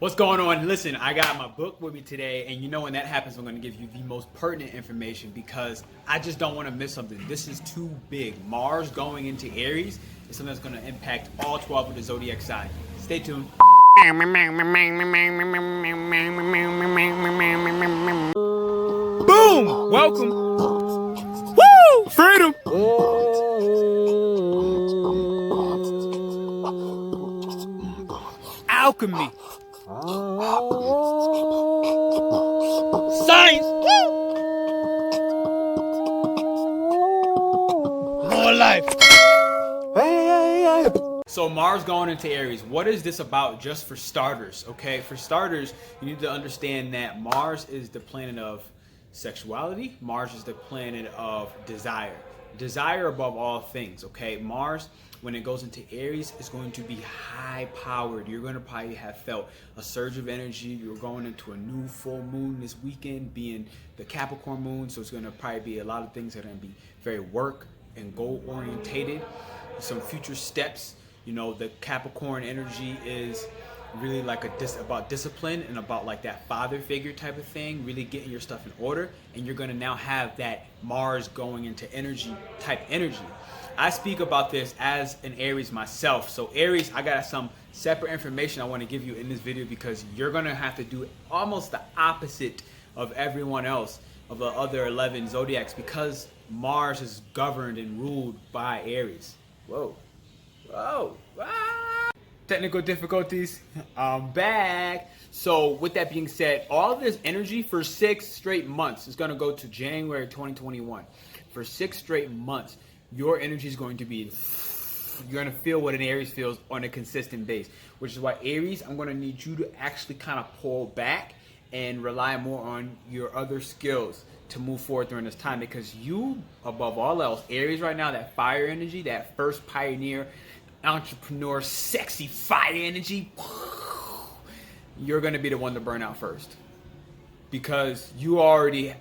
What's going on? Listen, I got my book with me today, and you know when that happens, I'm going to give you the most pertinent information because I just don't want to miss something. This is too big. Mars going into Aries is something that's going to impact all 12 of the zodiac signs. Stay tuned. Boom! Welcome. Woo! Freedom! Alchemy. Science. More life. So Mars going into Aries, what is this about just for starters? Okay, for starters, you need to understand that Mars is the planet of sexuality. Mars is the planet of desire. Desire above all things, okay? Mars, when it goes into Aries, is going to be high powered. You're going to probably have felt a surge of energy. You're going into a new full moon this weekend, being the Capricorn moon. So it's going to probably be a lot of things that are going to be very work and goal orientated. Some future steps. You know, the Capricorn energy is really like about discipline and about like that father figure type of thing, really getting your stuff in order. And you're going to now have that Mars going into energy. I speak about this as an Aries myself. So Aries, I got some separate information I want to give you in this video because you're going to have to do almost the opposite of everyone else, of the other 11 zodiacs, because Mars is governed and ruled by Aries. Whoa. Technical difficulties. I'm back. So with that being said, all of this energy for 6 straight months is going to go to January 2021. For 6 straight months, your energy is going to be, you're going to feel what an Aries feels on a consistent base, which is why Aries, I'm going to need you to actually kind of pull back and rely more on your other skills to move forward during this time, because you, above all else, Aries right now, that fire energy, that first pioneer, entrepreneur, sexy fire energy, you're going to be the one to burn out first, because you already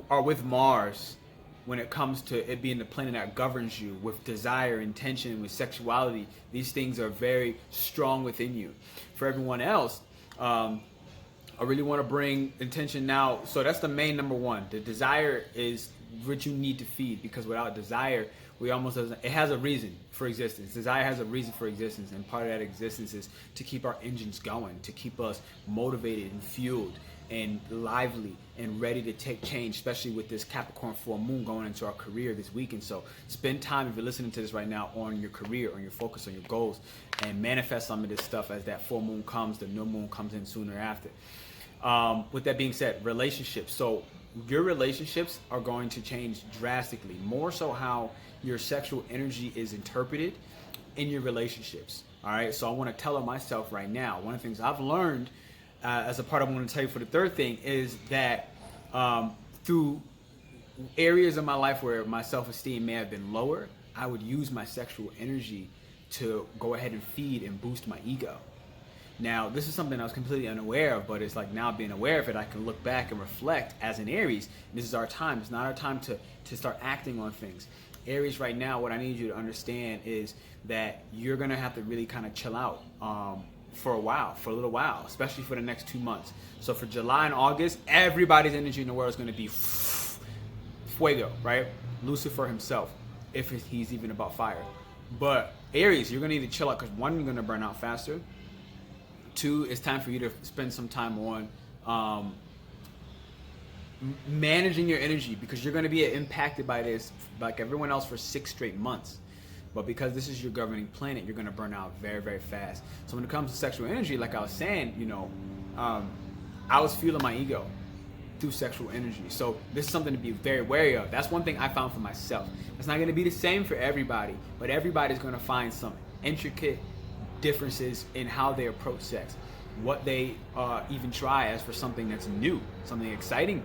are with Mars when it comes to it being the planet that governs you with desire, intention, with sexuality. These things are very strong within you. For everyone else, I really want to bring intention now. So that's the main number one. The desire is what you need to feed, because without desire, it has a reason for existence. Desire has a reason for existence, and part of that existence is to keep our engines going, to keep us motivated and fueled and lively and ready to take change, especially with this Capricorn full moon going into our career this weekend. So spend time, if you're listening to this right now, on your career, on your focus, on your goals, and manifest some of this stuff as that full moon comes, the new moon comes in sooner after. With that being said, relationships. So your relationships are going to change drastically, more so how your sexual energy is interpreted in your relationships. All right. So I want to tell myself right now, one of the things I've learned as a part of what I'm going to tell you for the third thing is that through areas of my life where my self-esteem may have been lower, I would use my sexual energy to go ahead and feed and boost my ego. Now, this is something I was completely unaware of, but it's like now being aware of it, I can look back and reflect as an Aries. This is our time. It's not our time to start acting on things. Aries right now, what I need you to understand is that you're going to have to really kind of chill out for a little while, especially for the next 2 months. So for July and August, everybody's energy in the world is going to be fuego, right? Lucifer himself, if he's even about fire. But Aries, you're going to need to chill out, because one, you're going to burn out faster. 2, it's time for you to spend some time on managing your energy, because you're going to be impacted by this like everyone else for 6 straight months. But because this is your governing planet, you're going to burn out very, very fast. So when it comes to sexual energy, like I was saying, I was fueling my ego through sexual energy. So this is something to be very wary of. That's one thing I found for myself. It's not going to be the same for everybody, but everybody's going to find some intricate differences in how they approach sex, what they even try as for something that's new, something exciting,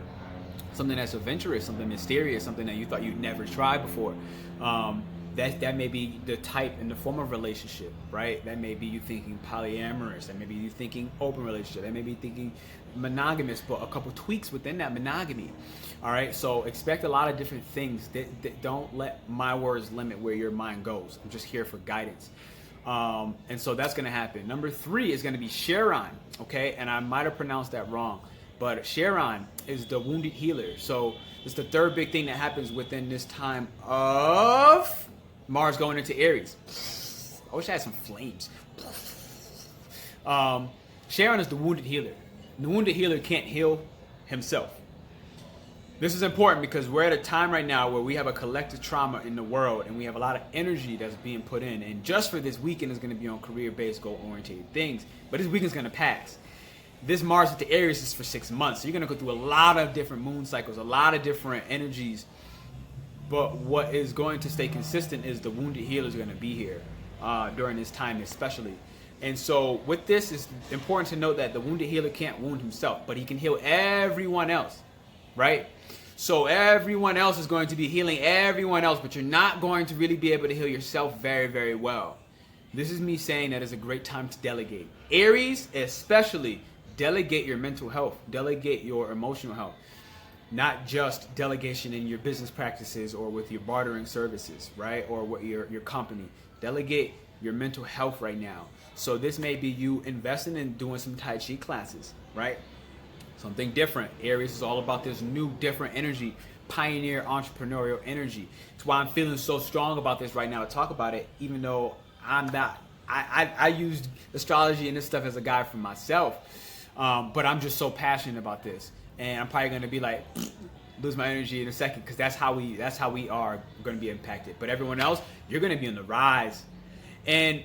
something that's adventurous, something mysterious, something that you thought you'd never try before. That may be the type and the form of relationship, right? That may be you thinking polyamorous. That may be you thinking open relationship. That may be thinking monogamous, but a couple tweaks within that monogamy. All right, so expect a lot of different things. That don't let my words limit where your mind goes. I'm just here for guidance. And so that's going to happen. Number 3 is going to be Chiron, okay? And I might have pronounced that wrong, but Chiron is the wounded healer. So it's the third big thing that happens within this time of Mars going into Aries. I wish I had some flames. Chiron is the wounded healer. The wounded healer can't heal himself. This is important because we're at a time right now where we have a collective trauma in the world and we have a lot of energy that's being put in. And just for this weekend is going to be on career-based, goal-oriented things. But this weekend's going to pass. This Mars into Aries is for 6 months. So you're going to go through a lot of different moon cycles, a lot of different energies. But what is going to stay consistent is the wounded healer is going to be here during this time especially. And so with this, it's important to note that the wounded healer can't wound himself, but he can heal everyone else, right? So everyone else is going to be healing everyone else, but you're not going to really be able to heal yourself very, very well. This is me saying that it's a great time to delegate. Aries, especially, delegate your mental health, delegate your emotional health, not just delegation in your business practices or with your bartering services, right? Or with your company. Delegate your mental health right now. So this may be you investing in doing some Tai Chi classes, right? Something different. Aries is all about this new, different energy, pioneer, entrepreneurial energy. That's why I'm feeling so strong about this right now to talk about it, even though I'm not. I used astrology and this stuff as a guide for myself, but I'm just so passionate about this, and I'm probably going to be like, lose my energy in a second because that's how we are going to be impacted. But everyone else, you're going to be on the rise, and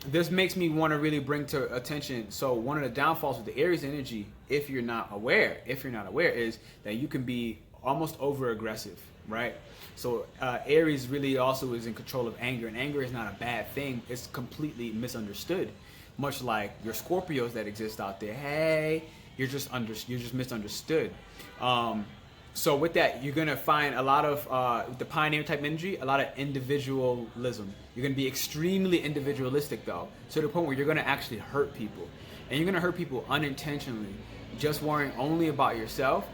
this makes me want to really bring to attention. So one of the downfalls with the Aries energy, if you're not aware, is that you can be almost over aggressive, right? So Aries really also is in control of anger, and anger is not a bad thing. It's completely misunderstood, much like your Scorpios that exist out there. Hey, you're just misunderstood. So with that, you're going to find a lot of the pioneer type energy, a lot of individualism. You're going to be extremely individualistic though, to the point where you're going to actually hurt people. And you're going to hurt people unintentionally, just worrying only about yourself,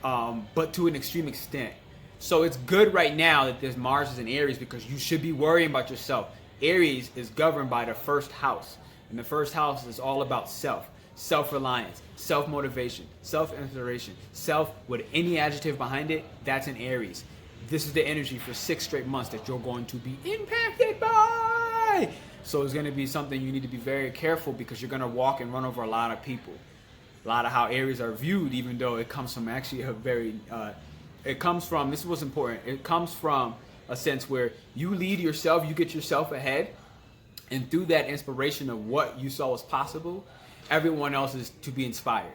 but to an extreme extent. So it's good right now that there's Mars is in Aries because you should be worrying about yourself. Aries is governed by the first house. And the first house is all about self. Self-reliance, self-motivation, self-inspiration, self with any adjective behind it, that's an Aries. This is the energy for 6 straight months that you're going to be impacted by. So it's going to be something you need to be very careful because you're going to walk and run over a lot of people. A lot of how Aries are viewed, even though it comes from actually a very, this is what's important, it comes from a sense where you lead yourself, you get yourself ahead, and through that inspiration of what you saw was possible, everyone else is to be inspired.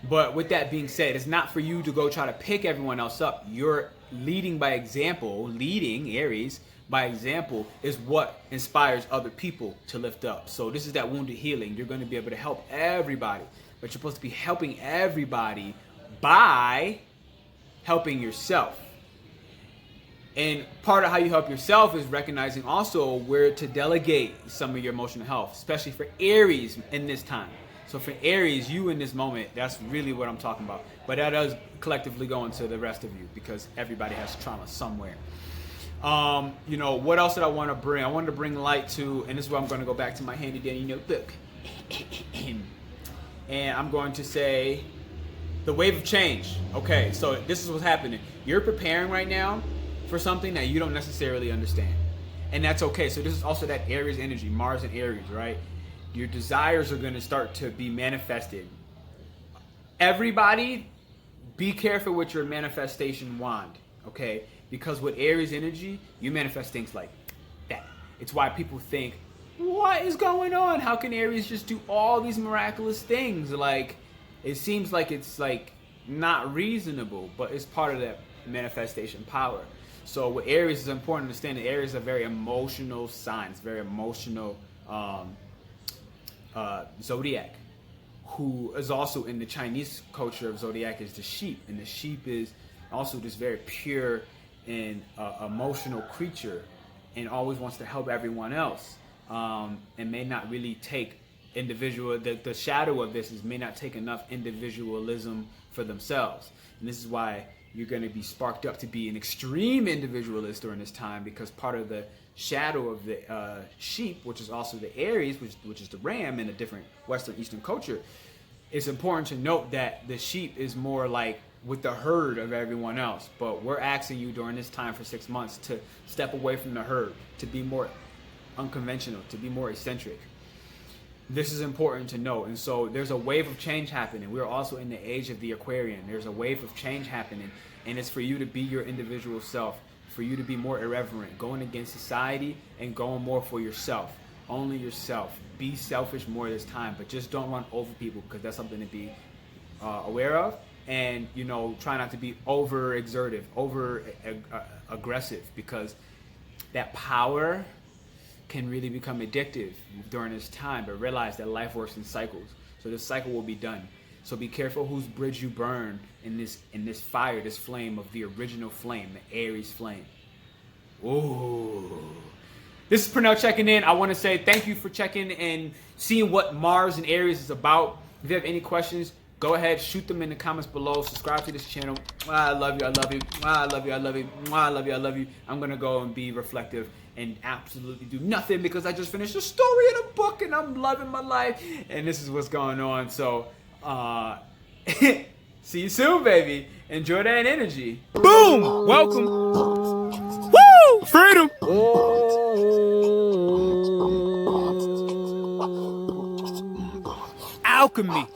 But with that being said, it's not for you to go try to pick everyone else up. You're leading by example. Leading, Aries, by example is what inspires other people to lift up. So this is that wounded healing. You're going to be able to help everybody, but you're supposed to be helping everybody by helping yourself. And part of how you help yourself is recognizing also where to delegate some of your emotional health, especially for Aries in this time. So for Aries, you in this moment, that's really what I'm talking about. But that does collectively go into the rest of you because everybody has trauma somewhere. What else did I want to bring? I wanted to bring light to, and this is where I'm going to go back to my handy dandy notebook. And I'm going to say the wave of change. Okay, so this is what's happening. You're preparing right now for something that you don't necessarily understand. And that's okay. So this is also that Aries energy, Mars and Aries, right? Your desires are going to start to be manifested. Everybody, be careful with your manifestation wand, okay? Because with Aries energy, you manifest things like that. It's why people think, what is going on? How can Aries just do all these miraculous things? Like, it seems like it's like not reasonable, but it's part of that manifestation power. So with Aries, it's important to understand that Aries is a very emotional sign. It's very emotional zodiac, who is also in the Chinese culture of zodiac is the sheep. And the sheep is also this very pure and emotional creature and always wants to help everyone else, and may not really take the shadow of this is may not take enough individualism for themselves. And this is why You're going to be sparked up to be an extreme individualist during this time, because part of the shadow of the sheep, which is also the Aries, which is the ram in a different Western Eastern culture, it's important to note that the sheep is more like with the herd of everyone else. But we're asking you during this time for 6 months to step away from the herd, to be more unconventional, to be more eccentric. This is important to note. And so there's a wave of change happening. We're also in the age of the Aquarian. There's a wave of change happening, and it's for you to be your individual self, for you to be more irreverent, going against society and going more for yourself. Only yourself. Be selfish more this time, but just don't run over people, because that's something to be aware of. And, you know, try not to be over exertive, over aggressive, because that power can really become addictive during this time. But realize that life works in cycles, so this cycle will be done. So be careful whose bridge you burn in this fire, this flame of the original flame, the Aries flame. Ooh. This is Pernell checking in. I want to say thank you for checking and seeing what Mars and Aries is about. If you have any questions, go ahead, shoot them in the comments below. Subscribe to this channel. I love you. I love you. I love you. I love you. I love you. I love you. I'm going to go and be reflective and absolutely do nothing, because I just finished a story in a book and I'm loving my life. And this is what's going on. So, see you soon, baby. Enjoy that energy. Boom! Welcome. Woo! Freedom! Alchemy.